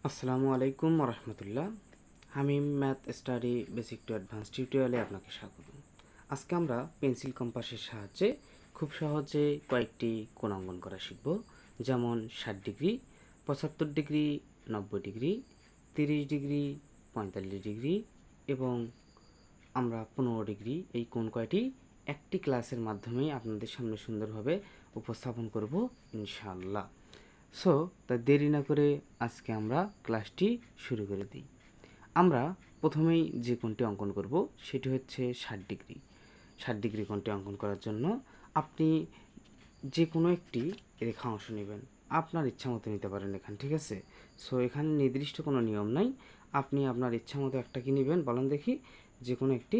আসসালামু আলাইকুম রহমতুল্লাহ। Hamim math study basic to advance টিউটোরিয়ালে আপনাকে স্বাগত। আজকে আমরা পেন্সিল কম্পাসের সাহায্যে খুব সহজে কয়েকটি কোণ অঙ্কন করা শিখব, যেমন 60 degree, 75 degree, 90 degree, 30 degree, 45 degree এবং আমরা 15 ডিগ্রি। এই কোণ কয়টি একটি ক্লাসের মাধ্যমেই আপনাদের সামনে সুন্দরভাবে উপস্থাপন করব ইনশাআল্লাহ। সো তা দেরি না করে আজকে আমরা ক্লাসটি শুরু করে দিই। আমরা প্রথমেই যে কোণটি অঙ্কন করব সেটি হচ্ছে 60 ডিগ্রি। 60 ডিগ্রি কোণটি অঙ্কন করার জন্য আপনি যে কোনো একটি রেখা অংশ নেবেন, আপনার ইচ্ছা মতো নিতে পারেন এখানে, ঠিক আছে? সো এখানে নির্দিষ্ট কোনো নিয়ম নাই, আপনি আপনার ইচ্ছা মতো একটা কি নেবেন বলেন দেখি, যে কোনো একটি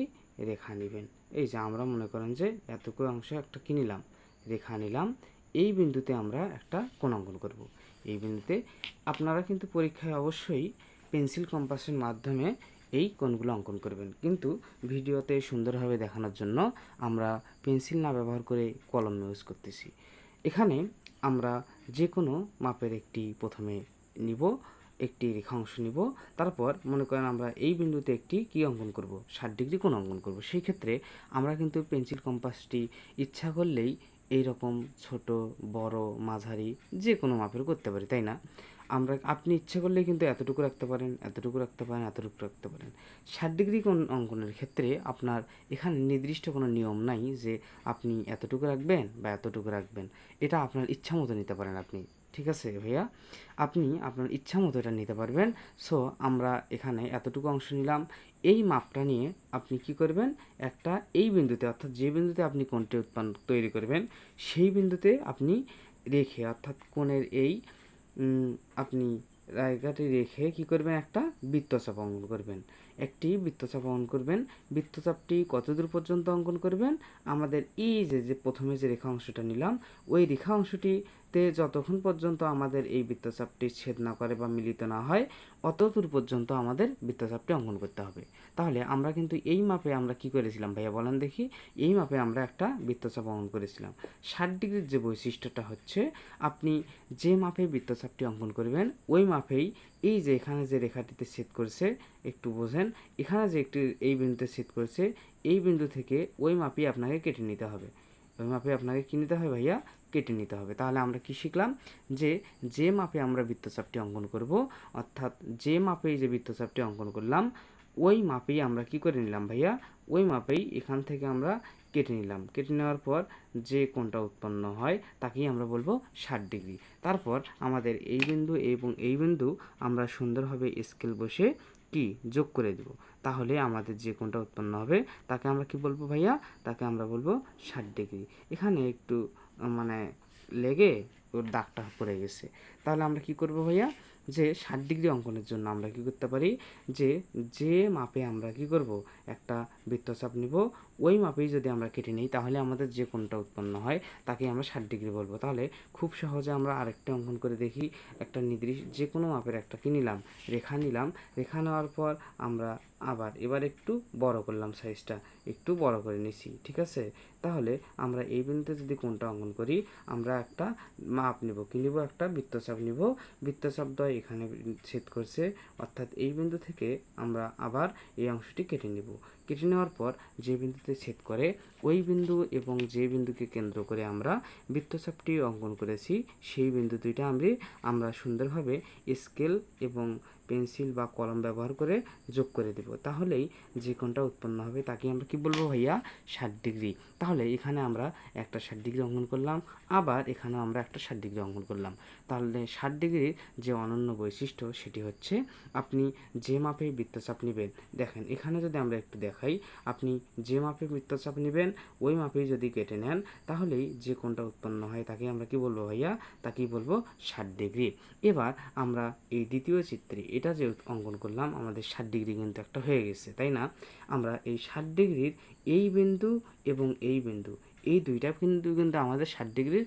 রেখা নেবেন। এই যে আমরা মনে করেন যে এতটুকু অংশ একটা কি নিলাম, রেখা নিলাম। এই বিন্দুতে আমরা একটা কোণ অঙ্কন করব। এই বিন্দুতে আপনারা কিন্তু পরীক্ষায় অবশ্যই পেন্সিল কম্পাসের মাধ্যমে এই কোণগুলো অঙ্কন করবেন, কিন্তু ভিডিওতে সুন্দরভাবে দেখানোর জন্য আমরা পেন্সিল না ব্যবহার করে কলম ইউজ করতেছি। এখানে আমরা যে কোনো মাপের একটি প্রথমে নিব, একটি রেখা অংশ নিব। তারপর মনে করেন আমরা এই বিন্দুতে একটি কি অঙ্কন করব, 60 ডিগ্রি কোণ অঙ্কন করব। সেই ক্ষেত্রে আমরা কিন্তু পেন্সিল কম্পাসটি ইচ্ছা করলেই এই রকম ছোট, বড়, মাঝারি যে কোনো মাপের করতে পারি, তাই না? আপনি ইচ্ছে করলেই কিন্তু এতটুকু রাখতে পারেন, এতটুকু রাখতে পারেন, এতটুকু রাখতে পারেন। 60 ডিগ্রি কোণ অঙ্কনের ক্ষেত্রে আপনার এখানে নির্দিষ্ট কোনো নিয়ম নাই যে আপনি এতটুকু রাখবেন বা এতটুকু রাখবেন। এটা আপনার ইচ্ছা মতো নিতে পারেন আপনি, ঠিক আছে ভাইয়া? আপনি আপনার ইচ্ছা মতো এটা নিতে পারবেন। সো আমরা এখানে এতটুকু অংশ নিলাম। এই মাপটা নিয়ে আপনি কি করবেন, একটা এই বিন্দুতে, অর্থাৎ যে বিন্দুতে আপনি কোণটি তৈরি করবেন সেই বিন্দুতে আপনি রেখে, অর্থাৎ কোণের এই আপনি জায়গাটি রেখে কি করবেন, একটা বৃত্তচাপ অঙ্কন করবেন। একটি বৃত্তচাপ অঙ্কন করবেন। বৃত্তচাপটি কতদূর পর্যন্ত অঙ্কন করবেন, আমাদের এই যে প্রথমে যে রেখা অংশটা নিলাম ওই রেখা অংশটিতে যতক্ষণ পর্যন্ত আমাদের এই বৃত্তচাপটি ছেদ না করে বা মিলিত না হয় অতদূর পর্যন্ত আমাদের বৃত্তচাপটি অঙ্কন করতে হবে। তাহলে আমরা কিন্তু এই মাপে আমরা কি করেছিলাম ভাইয়া বলেন দেখি, এই মাপে আমরা একটা বৃত্তচাপ অঙ্কন করেছিলাম। 60 ডিগ্রির যে বৈশিষ্ট্যটা হচ্ছে, আপনি যে মাপে বৃত্তচাপটি অঙ্কন করবেন ওই মাপেই এই যে এখানে যে রেখাটিতে ছেদ করেছে, একটু বোঝেন, এখানে যে একটি এই বিন্দুতে ছেদ করেছে এই বিন্দু থেকে ওই মাপই আপনাকে কেটে নিতে হবে। ওই মাপে আপনাকে কী নিতে হবে ভাইয়া, কেটে নিতে হবে। তাহলে আমরা কি শিখলাম, যে যে মাপে আমরা বৃত্তচাপটি অঙ্কন করব, অর্থাৎ যে মাপেই যে বৃত্তচাপটি অঙ্কন করলাম ওই মাপেই আমরা কি করে নিলাম ভাইয়া, ওই মাপেই এখান থেকে আমরা কেটে নিলাম। কেটে নেওয়ার পর যে কোণটা উৎপন্ন হয় তাকেই আমরা বলবো 60 ডিগ্রি। তারপর আমাদের এই বিন্দু এবং এই বিন্দু আমরা সুন্দরভাবে স্কেল বসে কি যোগ করে দেব। তাহলে আমাদের যে কোণটা উৎপন্ন হবে তাকে আমরা কি বলবো ভাইয়া, তাকে আমরা বলবো 60 ডিগ্রি। এখানে একটু মানে লেগে ওর দাগটা পড়ে গেছে। তাহলে আমরা কি করব ভাইয়া, যে 60 ডিগ্রি অঙ্কনের জন্য আমরা কি করতে পারি, যে যে মাপে আমরা কি করব, একটা বৃত্তচাপ নিব, ওই মাপেই যদি আমরা কেটে নিই তাহলে আমাদের যে কোণটা উৎপন্ন হয় তাকে আমরা 60 ডিগ্রি বলবো। তাহলে খুব সহজে আমরা আরেকটা অঙ্কন করে দেখি। একটা নির্দিষ্ট যে কোনো মাপের একটা কি নিলাম, রেখা নিলাম। রেখা নেওয়ার পর আমরা এবার একটু বড় করলাম, সাইজটা একটু বড় করে নিছি, ঠিক আছে? তাহলে আমরা এই বিন্দুতে যদি কোণটা অঙ্কন করি আমরা একটা মাপ নেব, কি নিব, একটা বৃত্তচাপ নিব। বৃত্তচাপ দ্বয় এখানে ছেদ করছে, অর্থাৎ এই বিন্দু থেকে আমরা আবার এই অংশটি কেটে নেব। কেটে নেওয়ার পর যে বিন্দুতে ছেদ করে ওই বিন্দু এবং যে বিন্দুকে কেন্দ্র করে আমরা বৃত্তচাপটি অঙ্কন করেছি সেই বিন্দু দুইটা আমরা সুন্দরভাবে স্কেল এবং পেন্সিল বা কলম ব্যবহার করে যোগ করে দেব। তাহলেই যে কোণটা উৎপন্ন হবে তাকে আমরা কি বলবো ভাইয়া, 60 ডিগ্রি। তাহলে এখানে আমরা একটা 60 ডিগ্রি অঙ্কন করলাম, আবার এখানেও আমরা একটা 60 ডিগ্রি অঙ্কন করলাম। তাহলে 60 ডিগ্রির যে অনন্য বৈশিষ্ট্য সেটি হচ্ছে, আপনি যে মাপে বৃত্তচাপ নেবেন, দেখেন এখানে যদি আমরা একটু দেখাই, আপনি যে মাপে বৃত্তচাপ নেবেন ওই মাপেই যদি কেটে নেন তাহলেই যে কোণটা উৎপন্ন হয় তাকে আমরা কি বলবো ভাইয়া, তাকেই বলবো 60 ডিগ্রি। এবার আমরা এই দ্বিতীয় চিত্রে এটা যে অঙ্কন করলাম আমাদের 60 ডিগ্রি কিন্তু একটা হয়ে গেছে, তাই না? আমরা এই 60 ডিগ্রির এই বিন্দু এবং এই বিন্দু, এই দুইটা বিন্দু কিন্তু আমাদের 60 ডিগ্রির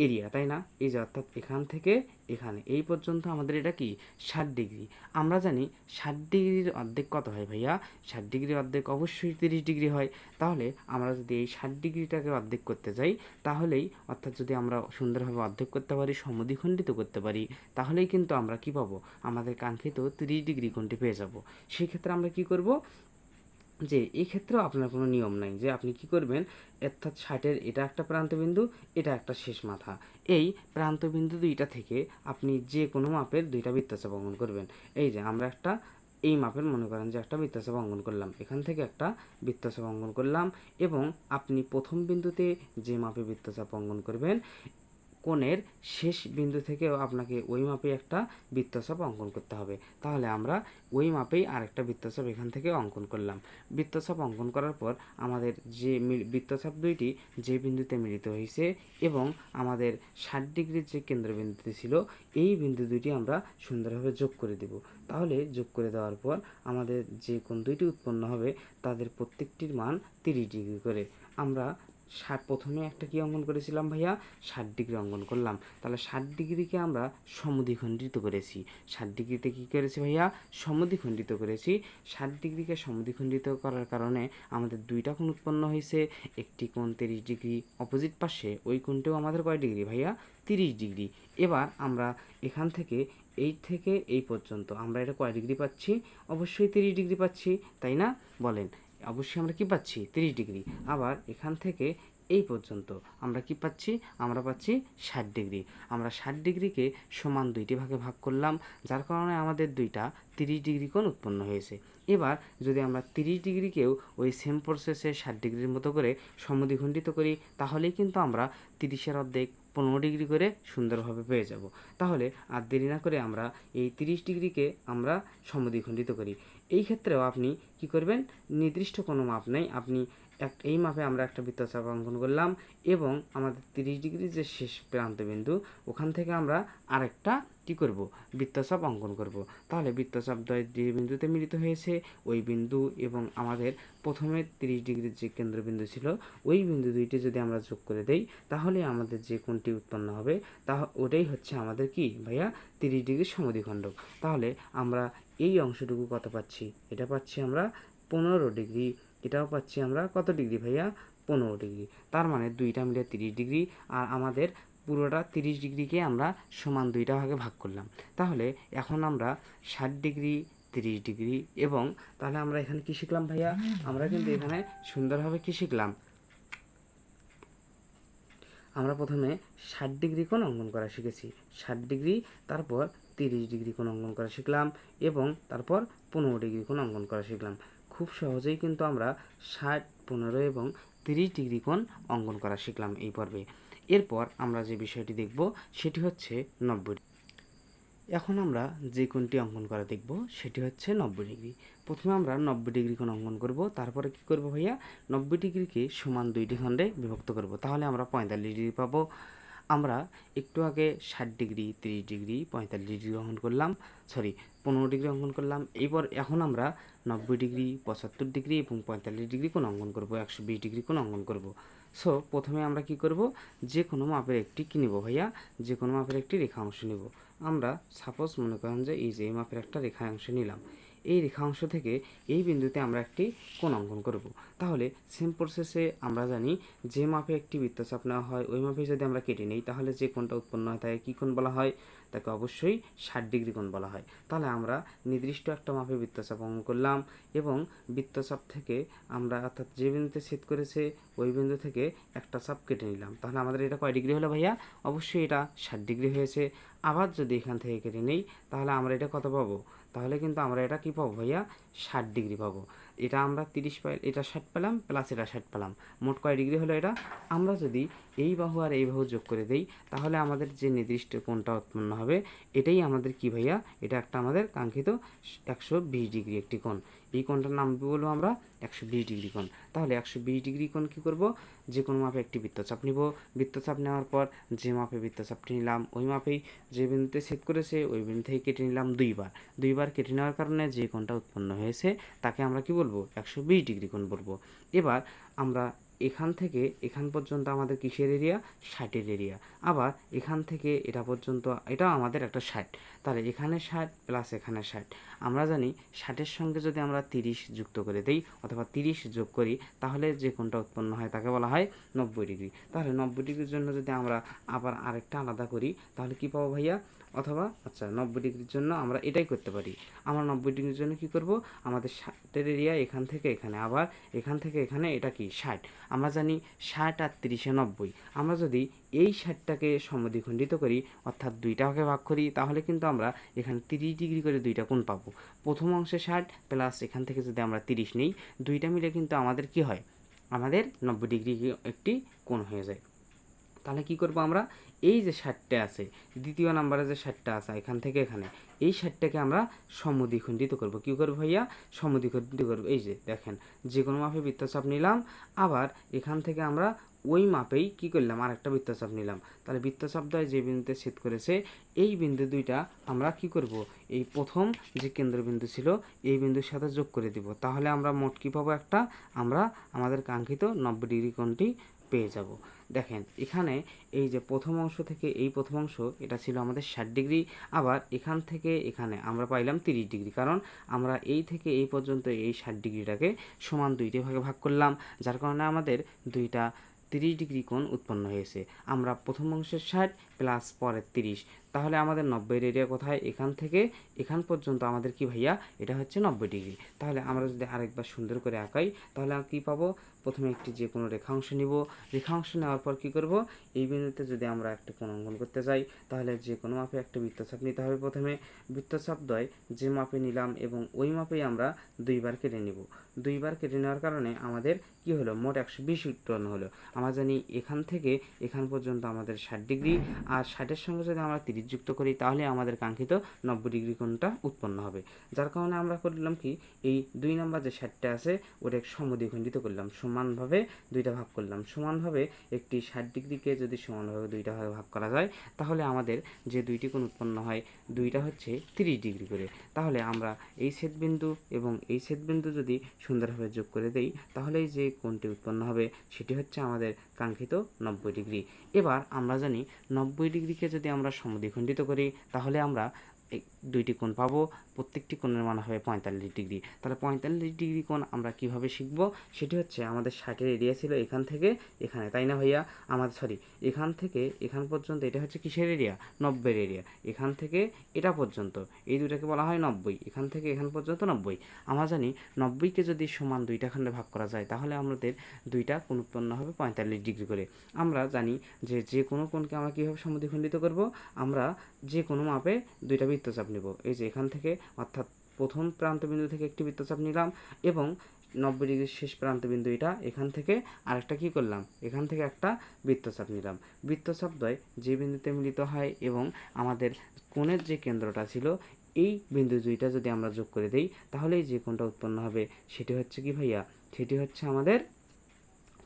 এরিয়া, তাই না? এই যে অর্থাৎ এখান থেকে এখানে এই পর্যন্ত আমাদের এটা কি 60 ডিগ্রি। আমরা জানি 60 ডিগ্রির অর্ধেক কত হয় ভাইয়া? 60 ডিগ্রির অর্ধেক অবশ্যই 30 ডিগ্রি হয়। তাহলে আমরা যদি এই 60 ডিগ্রিটাকে অর্ধেক করতে যাই, তাহলেই অর্থাৎ যদি আমরা সুন্দরভাবে অর্ধেক করতে পারি, সমদ্বিখণ্ডিত করতে পারি, তাহলেই কিন্তু আমরা কি পাবো? আমাদের কাঙ্ক্ষিত 30 ডিগ্রি কোণটি পেয়ে যাব। সেক্ষেত্রে আমরা কি করব? যে এই ক্ষেত্রেও আপনার কোনো নিয়ম নাই যে আপনি কি করবেন, অর্থাৎ 60-এর এটা একটা প্রান্তবিন্দু, এটা একটা শেষ মাথা। এই প্রান্তবিন্দু দুইটা থেকে আপনি যে কোনো মাপের দুইটা বৃত্তচাপ অঙ্কন করবেন। এই যে আমরা একটা এই মাপের মনে করেন যে একটা বৃত্তচাপ অঙ্কন করলাম, এখান থেকে একটা বৃত্তচাপ অঙ্কন করলাম, এবং আপনি প্রথম বিন্দুতে যে মাপে বৃত্তচাপ অঙ্কন করবেন, কোণের শেষ বিন্দু থেকেও আপনাকে ওই মাপে একটা বৃত্তচাপ অঙ্কন করতে হবে। তাহলে আমরা ওই মাপেই আরেকটা বৃত্তচাপ এখান থেকে অঙ্কন করলাম। বৃত্তচাপ অঙ্কন করার পর আমাদের যে বৃত্তচাপ দুইটি যে বিন্দুতে মিলিত হয়েছে এবং আমাদের 60 ডিগ্রির যে কেন্দ্রবিন্দুটি ছিল, এই বিন্দু দুইটি আমরা সুন্দরভাবে যোগ করে দেব। তাহলে যোগ করে দেওয়ার পর আমাদের যে কোণ দুইটি উৎপন্ন হবে তাদের প্রত্যেকটির মান 30 ডিগ্রি করে। আমরা প্রথমে একটা কি অঙ্কন করেছিলাম ভাইয়া? 60 ডিগ্রি অঙ্কন করলাম। তাহলে 60 ডিগ্রিকে আমরা সমদ্বিখণ্ডিত করেছি। 60 ডিগ্রিতে কী করেছি ভাইয়া? সমদ্বিখণ্ডিত করেছি। 60 ডিগ্রিকে সমদ্বিখণ্ডিত করার কারণে আমাদের দুইটা কোণ উৎপন্ন হয়েছে। একটি কোণ 30 ডিগ্রি, অপোজিট পাশে ওই কোণটাও আমাদের কয় ডিগ্রি ভাইয়া? 30 ডিগ্রি। এবার আমরা এখান থেকে এই থেকে এই পর্যন্ত আমরা এটা কয় ডিগ্রি পাচ্ছি? অবশ্যই 30 ডিগ্রি পাচ্ছি, তাই না? বলেন। অবশ্যই আমরা কি পাচ্ছি? 30 ডিগ্রি। আবার এখান থেকে এই পর্যন্ত আমরা কি পাচ্ছি? আমরা পাচ্ছি 60 ডিগ্রি। আমরা 60 ডিগ্রিকে সমান দুইটি ভাগে ভাগ করলাম, যার কারণে আমাদের দুইটা 30 ডিগ্রি কোণ উৎপন্ন হয়েছে। এবার যদি আমরা 30 ডিগ্রিকেও ওই সেম প্রসেসে 60 ডিগ্রির মতো করে সমদ্বিখণ্ডিত করি, তাহলেই কিন্তু আমরা 30-এর অর্ধেক 15 ডিগ্রি করে সুন্দরভাবে পেয়ে যাব। তাহলে আর দেরি না করে আমরা এই 30 ডিগ্রিকে আমরা সমদ্বিখণ্ডিত করি। এই ক্ষেত্রেও আপনি কি করবেন? নির্দিষ্ট কোনো মাপ নেই, আপনি এই মাপে আমরা একটা বৃত্তচাপ অঙ্কন করলাম এবং আমাদের 30 ডিগ্রি যে শেষ প্রান্তবিন্দু, ওখান থেকে আমরা আরেকটা কি করব? বৃত্তচাপ অঙ্কন করব। তাহলে বৃত্তচাপ দ্বয় যে বিন্দুতে মিলিত হয়েছে ওই বিন্দু এবং আমাদের প্রথমে 30 ডিগ্রির যে কেন্দ্রবিন্দু ছিল ওই বিন্দু দুইটি যদি আমরা যোগ করে দেই, তাহলে আমাদের যে কোণটি উৎপন্ন হবে ওটাই হচ্ছে আমাদের কি ভাইয়া? 30 ডিগ্রির সমদ্বিখণ্ডক। তাহলে আমরা এই অংশটুকু কত পাচ্ছি? এটা পাচ্ছি আমরা 15 ডিগ্রি। এটাও পাচ্ছি আমরা কত ডিগ্রি ভাইয়া? 15 ডিগ্রি। তার মানে দুইটা মিলে 30 ডিগ্রি, আর আমাদের পুরোটা 30 ডিগ্রিকে আমরা সমান দুইটা ভাগে ভাগ করলাম। তাহলে এখন আমরা 60 ডিগ্রি, 30 ডিগ্রি, এবং তাহলে আমরা এখানে কি শিখলাম ভাইয়া? আমরা কিন্তু এখানে সুন্দরভাবে কি শিখলাম? আমরা প্রথমে 60 ডিগ্রি কোণ অঙ্কন করা শিখেছি। 60 ডিগ্রি, তারপর 30 ডিগ্রি কোণ অঙ্কন করা শিখলাম, এবং তারপর 15 ডিগ্রি কোণ অঙ্কন করা শিখলাম। খুব সহজেই কিন্তু আমরা 60, 15 এবং 30 ডিগ্রি কোণ অঙ্কন করা শিখলাম এই পর্বে। এরপর আমরা যে বিষয়টি দেখব সেটি হচ্ছে 90। এখন আমরা যে কোণটি অঙ্কন করা দেখব সেটি হচ্ছে 90 ডিগ্রি। প্রথমে আমরা 90 ডিগ্রি কোণ অঙ্কন করব, তারপরে কি করব ভাইয়া? 90 ডিগ্রিকে সমান দুইটি খণ্ডে বিভক্ত করব, তাহলে আমরা 45 ডিগ্রি পাবো। আমরা একটু আগে 60 ডিগ্রি, 30 ডিগ্রি, 45 ডিগ্রি অঙ্কন করলাম, 15 ডিগ্রি অঙ্কন করলাম। এখন আমরা 90 ডিগ্রি, 75 ডিগ্রি এবং 45 ডিগ্রি কোণ অঙ্কন করব, 120 ডিগ্রি কোণ অঙ্কন করব। সো প্রথমে আমরা কি করব? যে কোনো মাপের একটি কি নিব ভাইয়া? যে কোনো মাপের একটি রেখা অংশ নিব। আমরা সাপোজ মনে করেন যে এই যে এই মাপের একটা রেখা অংশ নিলাম। এই রেখা অংশ থেকে এই বিন্দুতে আমরা একটি কোণ অঙ্কন করব। তাহলে সেম প্রসেসে আমরা জানি যে মাপে একটি বৃত্তচাপ নেওয়া হয় ওই মাপে যদি আমরা কেটে নিই, তাহলে যে কোণটা উৎপন্ন হয় তাকে কী কোণ বলা হয়? তাকে অবশ্যই 60 ডিগ্রি কোণ বলা হয়। তাহলে আমরা নির্দিষ্ট একটা মাপে বৃত্তচাপ অঙ্কন করলাম এবং বৃত্তচাপ থেকে আমরা অর্থাৎ যে বিন্দুতে ছেদ করেছে ওই বিন্দু থেকে একটা চাপ কেটে নিলাম। তাহলে আমাদের এটা কয় ডিগ্রি হলো ভাইয়া? অবশ্যই এটা 60 ডিগ্রি হয়েছে। আবার যদি এখান থেকে কেটে নিই তাহলে আমরা এটা কত পাবো? তাহলে কিন্তু আমরা এটা কি পাবো ভাইয়া? 60 ডিগ্রি পাবো। এটা আমরা 30 পাই, এটা 60 পেলাম, প্লাস এটা 60 পেলাম, মোট কয় ডিগ্রি হলো এটা? আমরা যদি এই বাহু আর এই বাহু যোগ করে দেই তাহলে আমাদের যে নির্দিষ্ট কোণটা উৎপন্ন হবে এটাই আমাদের কি ভাইয়া? এটা একটা আমাদের কাঙ্ক্ষিত 120 ডিগ্রি একটি কোণ। এই কোণটার নাম বলবো আমরা 120 ডিগ্রি কোণ। তাহলে 120 ডিগ্রি কোণ কী করব? যে কোনো মাপে একটি বৃত্তচাপ নিব। বৃত্তচাপ নেওয়ার পর যে মাপে বৃত্তচাপটি নিলাম ওই মাপেই যে বিন্দুতে ছেদ করেছে ওই বিন্দু থেকে কেটে নিলাম দুইবার কেটে নেওয়ার কারণে যে কোণটা উৎপন্ন হয়েছে তাকে আমরা কি বলবো? 120 ডিগ্রি কোণ বলবো। এবার আমরা এখান থেকে এখান পর্যন্ত আমাদের কিসের এরিয়া, 60-এর এরিয়া। আবার এখান থেকে এটা পর্যন্ত এটাও আমাদের একটা 60। তাহলে এখানে 60 প্লাস এখানে 60। আমরা জানি 60-এর সঙ্গে যদি আমরা 30 যুক্ত করে দিই অথবা 30 যোগ করি তাহলে যে কোণটা উৎপন্ন হয় তাকে বলা হয় 90 ডিগ্রি। তাহলে 90 ডিগ্রির জন্য যদি আমরা আবার আরেকটা আলাদা করি তাহলে কি পাবো ভাইয়া, অথবা আচ্ছা 90 ডিগ্রির জন্য আমরা এটাই করতে পারি। আমরা 90 ডিগ্রির জন্য কি করব, আমাদের 60-এর এরিয়া এখান থেকে এখানে, আবার এখান থেকে এখানে, এটা কি 60। আমরা জানি 60 আর 30-এ 90। আমরা যদি এই 60টাকে সমদ্বিখণ্ডিত করি অর্থাৎ দুইটা ভাগে ভাগ করি তাহলে কিন্তু আমরা এখানে 30 ডিগ্রি করে দুইটা কোণ পাবো। প্রথম অংশে 60 প্লাস এখান থেকে যদি আমরা 30 নিই, দুইটা মিলে কিন্তু আমাদের কি হয়, আমাদের 90 ডিগ্রি একটি কোণ হয়ে যায়। তাহলে কি করব আমরা, এই যে 60টা আছে, দ্বিতীয় নাম্বারে যে 60টা আছে এখান থেকে এখানে, এই 60টাকে আমরা সমদ্বিখণ্ডিত করব। কী করব ভাইয়া, সমদ্বিখণ্ডিত করব। এই যে দেখেন, যে কোনো মাপে বৃত্তচাপ নিলাম, আবার এখান থেকে আমরা ওই মাপেই কি করলাম, আর একটা বৃত্তচাপ নিলাম। তাহলে বৃত্তচাপ দ্বয় যে বিন্দুতে ছেদ করেছে এই বিন্দু দুইটা আমরা কি করব, এই প্রথম যে কেন্দ্রবিন্দু ছিল এই বিন্দুর সাথে যোগ করে দিব। তাহলে আমরা মোট কী পাবো, একটা আমরা আমাদের কাঙ্ক্ষিত 90 ডিগ্রি কোণটি পেয়ে যাব। দেখেন এখানে এই যে প্রথম অংশ থেকে এই প্রথম অংশ এটা ছিল আমাদের 60 ডিগ্রি, আবার এখান থেকে এখানে আমরা পাইলাম 30 ডিগ্রি, কারণ আমরা এই থেকে এই পর্যন্ত এই 60 ডিগ্রিটাকে সমান দুইটি ভাগে ভাগ করলাম, যার কারণে আমাদের দুইটা 30 ডিগ্রি কোণ উৎপন্ন হয়েছে। আমরা প্রথম অংশের 60 প্লাস পরের 30, তাহলে আমাদের 90-এর এরিয়া কোথায়, এখান থেকে এখান পর্যন্ত আমাদের কি ভাইয়া, এটা হচ্ছে 90 ডিগ্রি। তাহলে আমরা যদি আরেকবার সুন্দর করে আঁকাই তাহলে আর কী পাবো, প্রথমে একটি যে কোনো রেখা অংশ নিব, রেখা অংশ নেওয়ার পর কী করব, এই বিন্দুতে যদি আমরা একটা কোণ অঙ্কন করতে চাই তাহলে যে কোনো মাপে একটা বৃত্তচাপ নিতে হবে। প্রথমে বৃত্তচাপ দ্বয় যে মাপে নিলাম এবং ওই মাপেই আমরা দুইবার কেটে নিব। দুইবার কেটে নেওয়ার কারণে আমাদের কি হলো, মোট 120 উৎপন্ন হলো। আমরা জানি এখান থেকে এখান পর্যন্ত আমাদের 60 ডিগ্রি, আর 60-এর সঙ্গে যদি আমরা 30 যুক্ত করি তাহলে আমাদের কাঙ্ক্ষিত 90 ডিগ্রি কোণটা উৎপন্ন হবে। যার কারণে আমরা করলাম কি, এই 2 নাম্বার যে 60টা আছে ওটা সমদ্বিখণ্ডিত করলাম, সমানভাবে দুইটা ভাগ করলাম। সমানভাবে একটি 60 ডিগ্রিকে যদি সমানভাবে দুইটা ভাগে ভাগ করা যায় তাহলে আমাদের যে দুইটি কোণ উৎপন্ন হয় দুইটা হচ্ছে 30 ডিগ্রি করে। তাহলে আমরা এই ছেদবিন্দু এবং এই ছেদবিন্দু যদি সুন্দরভাবে যোগ করে দেই তাহলেই যে কোণটি উৎপন্ন হবে সেটি হচ্ছে আমাদের কাঙ্ক্ষিত 90 ডিগ্রি। এবার আমরা জানি 90 ডিগ্রিকে যদি আমরা সমদ্বিখণ্ডিত করি তাহলে আমরা এই দুইটি কোণ পাবো, প্রত্যেকটি কোণের মান হবে 45 ডিগ্রি। তাহলে 45 ডিগ্রি কোণ আমরা কিভাবে শিখব, সেটি হচ্ছে আমাদের 60-এর এরিয়া ছিল এখান থেকে এখানে, তাই না ভাইয়া, আমাদের এখান থেকে এখান পর্যন্ত এটা হচ্ছে কিসের এরিয়া, 90-এর এরিয়া। এখান থেকে এটা পর্যন্ত এই দুটাকে বলা হয় 90, এখান থেকে এখান পর্যন্ত 90। আমরা জানি 90কে যদি সমান দুইটা খণ্ডে ভাগ করা যায় তাহলে আমাদের দুইটা কোণ উৎপন্ন হবে 45 ডিগ্রি করে। আমরা জানি যে যে কোনো কোণকে আমরা কীভাবে সমদ্বিখণ্ডিত করব, আমরা যে কোনো মাপে দুইটা বৃত্তচাপ নেব। এই যে এখান থেকে অর্থাৎ প্রথম প্রান্তবিন্দু থেকে একটি বৃত্তচাপ নিলাম এবং 90 ডিগ্রির শেষ প্রান্তবিন্দু এটা, এখান থেকে আরেকটা কী করলাম, এখান থেকে একটা বৃত্তচাপ নিলাম। বৃত্তচাপ দ্বয় যে বিন্দুতে মিলিত হয় এবং আমাদের কোণের যে কেন্দ্রটা ছিল এই বিন্দু দুইটা যদি আমরা যোগ করে দিই তাহলেই যে কোণটা উৎপন্ন হবে সেটি হচ্ছে কি ভাইয়া, সেটি হচ্ছে আমাদের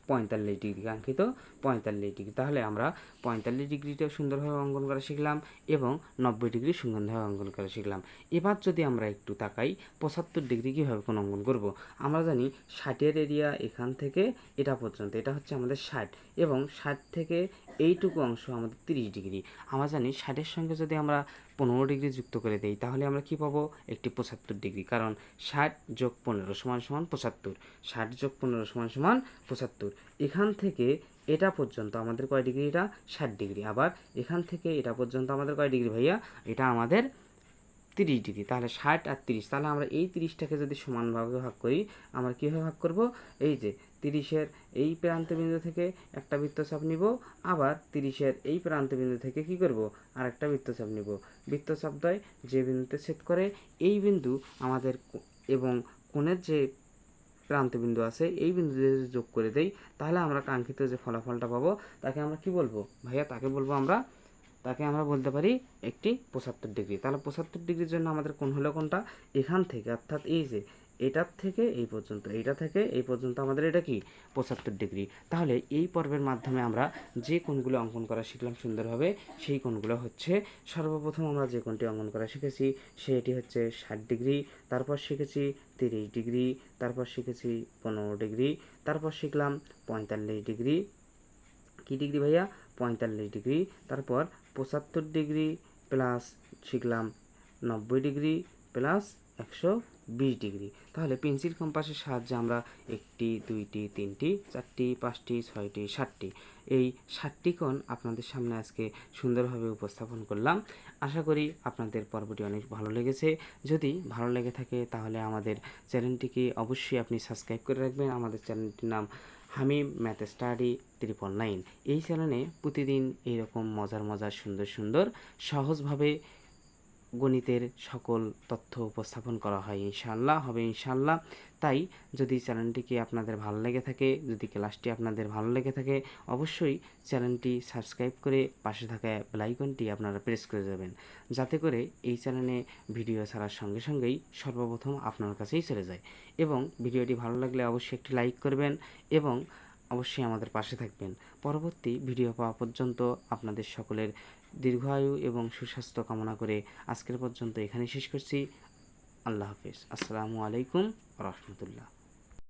45 ডিগ্রি, কাঙ্ক্ষিত 45 ডিগ্রি। তাহলে আমরা 45 ডিগ্রিটাও সুন্দরভাবে অঙ্কন করা শিখলাম এবং 90 ডিগ্রি সুন্দরভাবে অঙ্কন করা শিখলাম। এবার যদি আমরা একটু তাকাই 75 ডিগ্রি কীভাবে কোণ অঙ্কন করব, আমরা জানি 60-এর এরিয়া এখান থেকে এটা পর্যন্ত, এটা হচ্ছে আমাদের 60 এবং 60 থেকে এইটুকু অংশ আমাদের 30 ডিগ্রি। আমরা জানি 60-এর সঙ্গে যদি আমরা 15 ডিগ্রি যুক্ত করে দেই তাহলে আমরা কি পাবো, একটি 75 ডিগ্রি, কারণ 60 যোগ 15 সমান সমান 75, 60 যোগ 15 সমান সমান 75। এখান থেকে এটা পর্যন্ত আমাদের কয় ডিগ্রি, এটা 60 ডিগ্রি, আবার এখান থেকে এটা পর্যন্ত আমাদের কয় ডিগ্রি ভাইয়া, এটা আমাদের 30 ডিগ্রি। তাহলে 60 আর 30, তাহলে আমরা এই 30টাকে যদি সমানভাবে ভাগ করি আমরা কীভাবে ভাগ করব, এই যে 30-এর এই প্রান্তবিন্দু থেকে একটা বৃত্তচাপ নিব, আবার 30-এর এই প্রান্তবিন্দু থেকে কি করব, আর একটা বৃত্তচাপ নিব। বৃত্তচাপ দ্বয় যে বিন্দুতে ছেদ করে এই বিন্দু আমাদের এবং কোণের যে প্রান্তবিন্দু আছে এই বিন্দু যদি যোগ করে দেই তাহলে আমরা কাঙ্ক্ষিত যে ফলাফলটা পাবো তাকে আমরা কি বলবো ভাইয়া, তাকে আমরা বলতে পারি একটি 75 ডিগ্রি। তাহলে 75 ডিগ্রির জন্য আমাদের কোণ হলো কোনটা, এখান থেকে অর্থাৎ এই যে এটার থেকে এই পর্যন্ত, এইটা থেকে এই পর্যন্ত আমাদের এটা কি 75 ডিগ্রি। তাহলে এই পর্বের মাধ্যমে আমরা যে কোণগুলো অঙ্কন করা শিখলাম সুন্দরভাবে, সেই কোণগুলো হচ্ছে সর্বপ্রথম আমরা যে কোণটি অঙ্কন করা শিখেছি সেটি হচ্ছে 60 ডিগ্রি, তারপর শিখেছি 30 ডিগ্রি, তারপর শিখেছি 15 ডিগ্রি, তারপর শিখলাম 45 ডিগ্রি, কী ডিগ্রি ভাইয়া 45 ডিগ্রি, তারপর 75 ডিগ্রি প্লাস শিখলাম 90 ডিগ্রি প্লাস 120 ডিগ্রি। তাহলে পেন্সিল কম্পাসের সাহায্যে আমরা 1টি 2টি 3টি 4টি 5টি 6টি 7টি এই 7টি কোণ আপনাদের সামনে আজকে সুন্দরভাবে উপস্থাপন করলাম। আশা করি আপনাদের পর্বটি অনেক ভালো লেগেছে। যদি ভালো লেগে থাকে তাহলে আমাদের চ্যানেলটিকে অবশ্যই আপনি সাবস্ক্রাইব করে রাখবেন। আমাদের চ্যানেলটির নাম হামিম ম্যাথ স্টাডি 999। এই চ্যানেলে প্রতিদিন এইরকম মজার মজার সুন্দর সুন্দর সহজভাবে গণিতের সকল তথ্য উপস্থাপন করা হয়, ইনশাআল্লাহ হবে ইনশাআল্লাহ। তাই যদি চ্যানেলটিকে আপনাদের ভালো লেগে থাকে, যদি ক্লাসটি আপনাদের ভালো লেগে থাকে, অবশ্যই চ্যানেলটি সাবস্ক্রাইব করে পাশে থাকা বেল আইকনটি আপনারা প্রেস করে দেবেন, যাতে করে এই চ্যানেলে ভিডিও ছাড়ার সঙ্গে সঙ্গেই সর্বপ্রথম আপনার কাছেই চলে যায়। এবং ভিডিওটি ভালো লাগলে অবশ্যই একটি লাইক করবেন এবং অবশ্যই আমাদের পাশে থাকবেন। পরবর্তী ভিডিও পাওয়া পর্যন্ত আপনাদের সকলের দীর্ঘায়ু এবং সুস্বাস্থ্য কামনা করে আজকের পর্যন্ত এখানেই শেষ করছি। আল্লাহ হাফেজ। আসসালামু আলাইকুম রহমতুল্লাহ।